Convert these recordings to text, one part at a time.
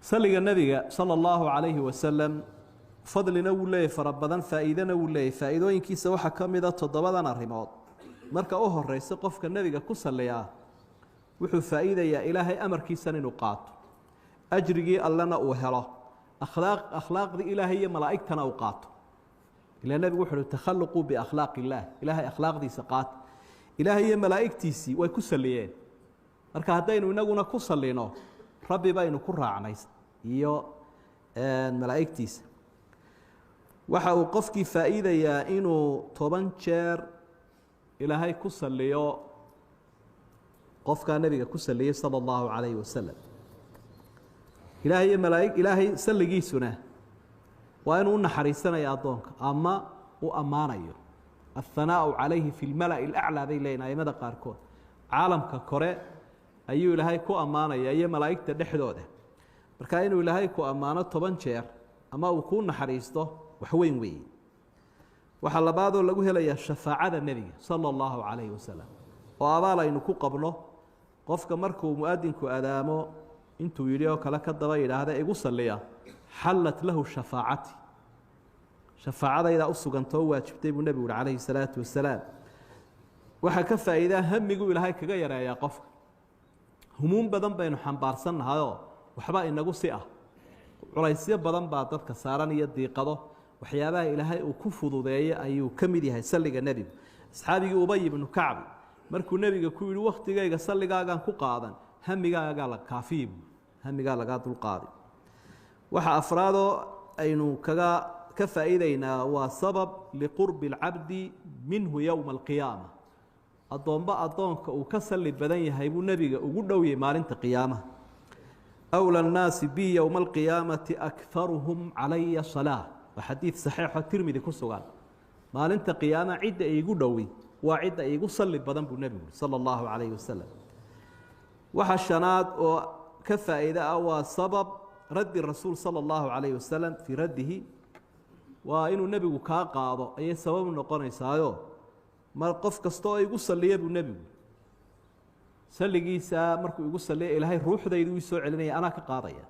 صلى النبي صلى الله عليه وسلم فضلنا ولا فربنا فائدنا ولا فائدوين كيس waxa kamida toddobadan arrimood marka uu horeyso qofka nabiga ku saleeyaa wuxuu faa'iideeyaa ilaahay amarkiisa inuu qaato ajrigi allana uu helo akhlaaqdi ilaahay iyo malaa'igtana uu qaato ila nabigu wuxuu takhalluqu bi akhlaaqillah ilaahay akhlaaqdiisa qaat ilaahay iyo malaa'igtiisi way ku saleeyeen marka hadaynu inaguna ku saleeno rabbi baynu ku raacnay iyo malaa'igtiisa waxa uu qofkii faa'iideeyaa inuu 10 jeer ilaahay ku saleeyo qofka nabiga ku saleeyay sallallahu alayhi wasallam ilaahay malaa'ig ilaahay salligiisuna waa inuu naxariisanayo adoonka ama uu amaanayo الثناء عليه في الملأ الأعلى بين أيمada qaarkood caalamka kore ayuu ilaahay ku amaanaya iyo malaa'igta dhexdooda marka inuu ilaahay ku amaano 10 jeer ama uu ku naxariisto wax weyn weey waxa labaad oo lagu helayaa shafaacada nabiga sallallahu alayhi wasallam oo abaalaynu ku qabno qofka markuu muadinku adaamo intuu yiri oo kala ka daba yiraahdo igu saliya halat lahu shafaacati shafaacadayda u sugantoo waajibtay buu nabigu alayhi salaatu wasalaam waxa ka faa'iido hamigu ilaahay kaga yareeyaa qofka humuum badan baynu xambaarsanahay waxba inagu si ah culaysyo badan baa dadka saaran iyo diiqado waxyaabaha ilaahay uu ku fududeeyay ayuu kamid yahay salliga nabiga asxaabigi ubay ibn kacb markuu nabiga ku yiri waqtigayga salligaagan ku qaadan hamigaaga la kaafiib hamiga laga dul qaadi waxa afraado aynu ka faa'iideynaa waa sabab liqurb al-abd minhu yawm al-qiyamah adoonka uu ka salli badan yahay buu nabiga ugu dhowiyay maalinta qiyaamaha أولى الناس بي يوم القيامة أكثرهم علي صلاة وحديث صحيح الترمذي كسوغان ما لنت قيامة عدة يقولوي وعدة يقول صلي بدن بالنبي صلى الله عليه وسلم وحشنات وكفى إذا أو سبب رد الرسول صلى الله عليه وسلم في رده وإنه النبي كاقاض أي سبب نقرن يسايو ما قف كستو يقول صلي بالنبي سلقيسا markuu igu saleeyay ilaahay ruuxdaydu ii soo celinaya ana ka qaadaya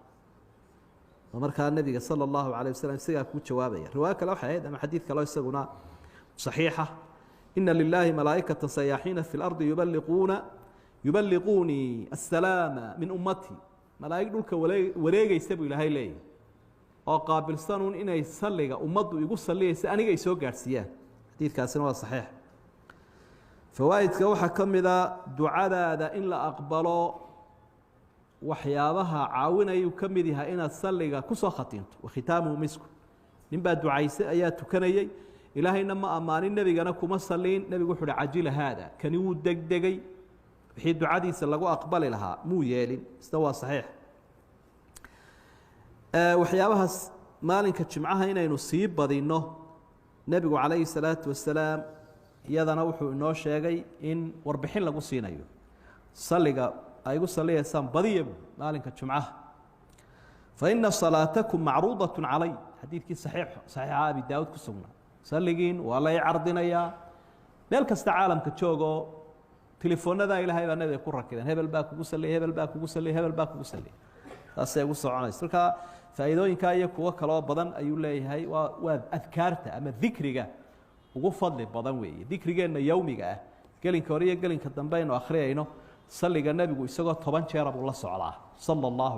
marka nabiga sallallahu alayhi wasallam siga ku jawaabaya riwaaya kale waxa ama xadiis kale isaguna saxiixa inna lillahi malaa'ikatan sayahina fil ardi yuballighuni as-salama min ummati malaa'ig dhulka wareegaysa buu ilaahay leeyahay oo qaabilsanuun inay salliga ummadu igu saleeyay aniga ay soo gaarsiiyaan xadiiskaasina waa saxiix فوائدك waxa kamida ducadaada in la aqbalo waxyaabaha caawinayo kamid yahay inaad salliga ku soo khatinto wakhitaamu misku ninba ducaysay ayaa tukanayay ilaahayna ma amaanin nabigana kuma saliin nabigu wuxuu ajila hada kani uu degdegay wixii ducadiisa lagu aqbali lahaa muu yeelin istawa saxiix waxyaabahaas maalinka jimcaha inaynu sii badino nabigu calayhi salaatu wasalaam iyadana wuxuu inoo sheegay in warbixin lagu siinayo saliga ay ugu saleeysan badiyo maalinka jumcaha fa inna salatakum ma'ruudatun alay hadithki sahih abi daawud ku sugnaa saligin wala yardinaya meel kasta caalamka joogo telefoonada ilaahay baa nabiga ku rakibeen hebel baa kugu saleeyay hebel baa kugu saleeyay hebel baa kugu saleeyay taasay ugu soconayso marka faa'iidooyinka iyo kuwa kale oo badan ayuu leeyahay waa adkaarta ama dhikriga ugu fadli badan weeye dhikrigeena yawmiga ah gelinka hore iyo gelinka dambe aynu akhriyayno salliga nabigu isagoo 10 jeer buu la socdaa sallallahu